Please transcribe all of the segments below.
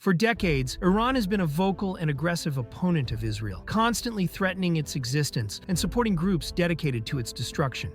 For decades, Iran has been a vocal and aggressive opponent of Israel, constantly threatening its existence and supporting groups dedicated to its destruction.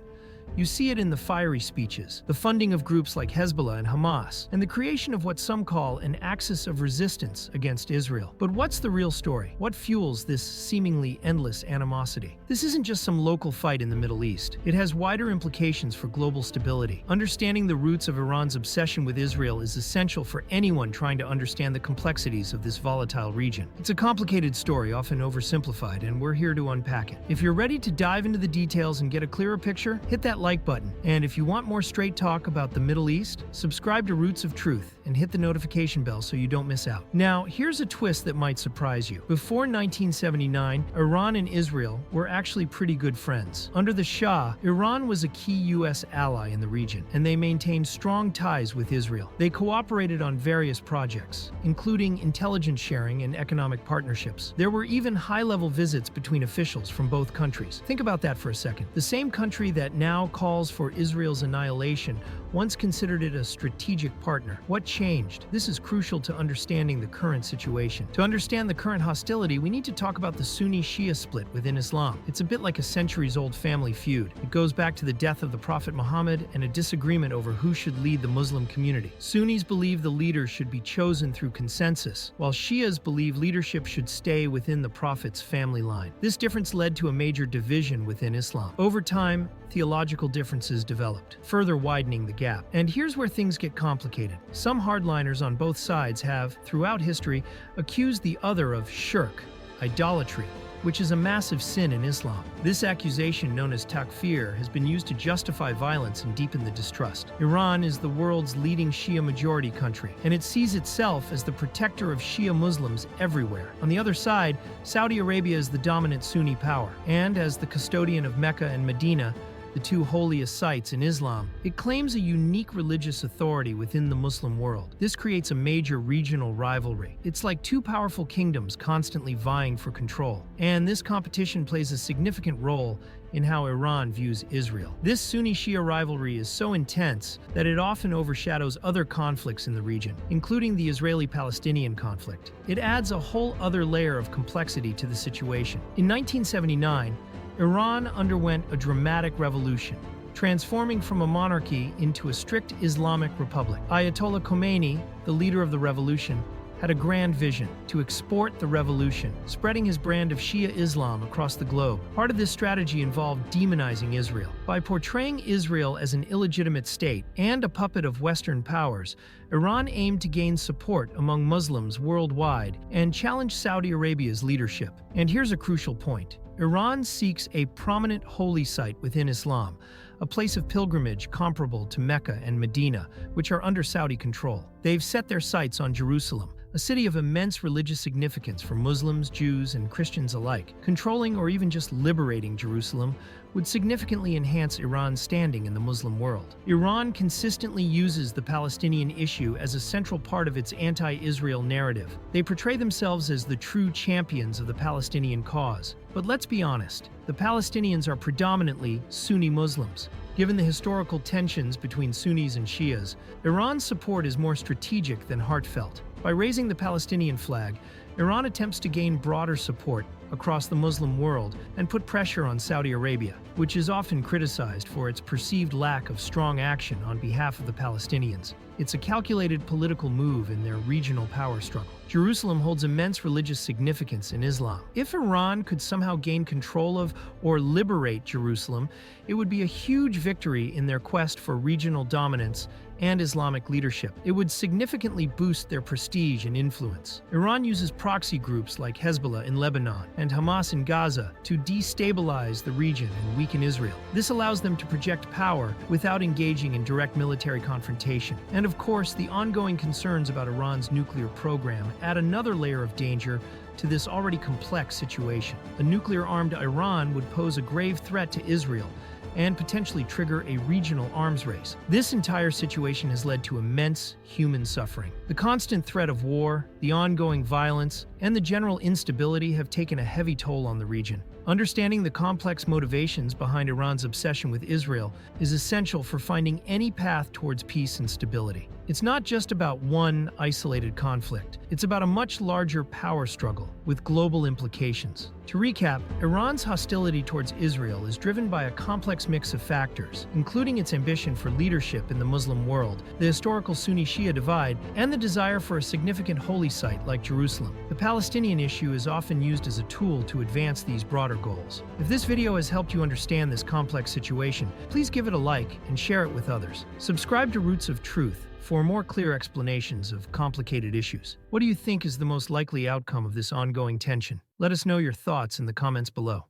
You see it in the fiery speeches, the funding of groups like Hezbollah and Hamas, and the creation of what some call an axis of resistance against Israel. But what's the real story? What fuels this seemingly endless animosity? This isn't just some local fight in the Middle East. It has wider implications for global stability. Understanding the roots of Iran's obsession with Israel is essential for anyone trying to understand the complexities of this volatile region. It's a complicated story, often oversimplified, and we're here to unpack it. If you're ready to dive into the details and get a clearer picture, hit that like button. And if you want more straight talk about the Middle East, subscribe to Roots of Truth and hit the notification bell so you don't miss out. Now, here's a twist that might surprise you. Before 1979, Iran and Israel were actually pretty good friends. Under the Shah, Iran was a key U.S. ally in the region, and they maintained strong ties with Israel. They cooperated on various projects, including intelligence sharing and economic partnerships. There were even high-level visits between officials from both countries. Think about that for a second. The same country that now calls for Israel's annihilation once considered it a strategic partner. What changed? This is crucial to understanding the current situation. To understand the current hostility, we need to talk about the Sunni-Shia split within Islam. It's a bit like a centuries-old family feud. It goes back to the death of the Prophet Muhammad and a disagreement over who should lead the Muslim community. Sunnis believe the leader should be chosen through consensus, while Shias believe leadership should stay within the Prophet's family line. This difference led to a major division within Islam. Over time, theological differences developed, further widening the gap. And here's where things get complicated. Some hardliners on both sides have, throughout history, accused the other of shirk, idolatry, which is a massive sin in Islam. This accusation, known as takfir, has been used to justify violence and deepen the distrust. Iran is the world's leading Shia majority country, and it sees itself as the protector of Shia Muslims everywhere. On the other side, Saudi Arabia is the dominant Sunni power, and as the custodian of Mecca and Medina, the two holiest sites in Islam, it claims a unique religious authority within the Muslim world. This creates a major regional rivalry. It's like two powerful kingdoms constantly vying for control. And this competition plays a significant role in how Iran views Israel. This Sunni-Shia rivalry is so intense that it often overshadows other conflicts in the region, including the Israeli-Palestinian conflict. It adds a whole other layer of complexity to the situation. In 1979, Iran underwent a dramatic revolution, transforming from a monarchy into a strict Islamic republic. Ayatollah Khomeini, the leader of the revolution, had a grand vision to export the revolution, spreading his brand of Shia Islam across the globe. Part of this strategy involved demonizing Israel. By portraying Israel as an illegitimate state and a puppet of Western powers, Iran aimed to gain support among Muslims worldwide and challenge Saudi Arabia's leadership. And here's a crucial point. Iran seeks a prominent holy site within Islam, a place of pilgrimage comparable to Mecca and Medina, which are under Saudi control. They've set their sights on Jerusalem, a city of immense religious significance for Muslims, Jews, and Christians alike. Controlling or even just liberating Jerusalem would significantly enhance Iran's standing in the Muslim world. Iran consistently uses the Palestinian issue as a central part of its anti-Israel narrative. They portray themselves as the true champions of the Palestinian cause. But let's be honest, the Palestinians are predominantly Sunni Muslims. Given the historical tensions between Sunnis and Shias, Iran's support is more strategic than heartfelt. By raising the Palestinian flag, Iran attempts to gain broader support across the Muslim world and put pressure on Saudi Arabia, which is often criticized for its perceived lack of strong action on behalf of the Palestinians. It's a calculated political move in their regional power struggle. Jerusalem holds immense religious significance in Islam. If Iran could somehow gain control of or liberate Jerusalem, it would be a huge victory in their quest for regional dominance and Islamic leadership. It would significantly boost their prestige and influence. Iran uses proxy groups like Hezbollah in Lebanon and Hamas in Gaza to destabilize the region and weaken Israel. This allows them to project power without engaging in direct military confrontation. And of course, the ongoing concerns about Iran's nuclear program add another layer of danger to this already complex situation. A nuclear-armed Iran would pose a grave threat to Israel and potentially trigger a regional arms race. This entire situation has led to immense human suffering. The constant threat of war, the ongoing violence, and the general instability have taken a heavy toll on the region. Understanding the complex motivations behind Iran's obsession with Israel is essential for finding any path towards peace and stability. It's not just about one isolated conflict. It's about a much larger power struggle with global implications. To recap, Iran's hostility towards Israel is driven by a complex mix of factors, including its ambition for leadership in the Muslim world, the historical Sunni-Shia divide, and the desire for a significant holy site like Jerusalem. The Palestinian issue is often used as a tool to advance these broader goals. If this video has helped you understand this complex situation, please give it a like and share it with others. Subscribe to Roots of Truth for more clear explanations of complicated issues. What do you think is the most likely outcome of this ongoing tension? Let us know your thoughts in the comments below.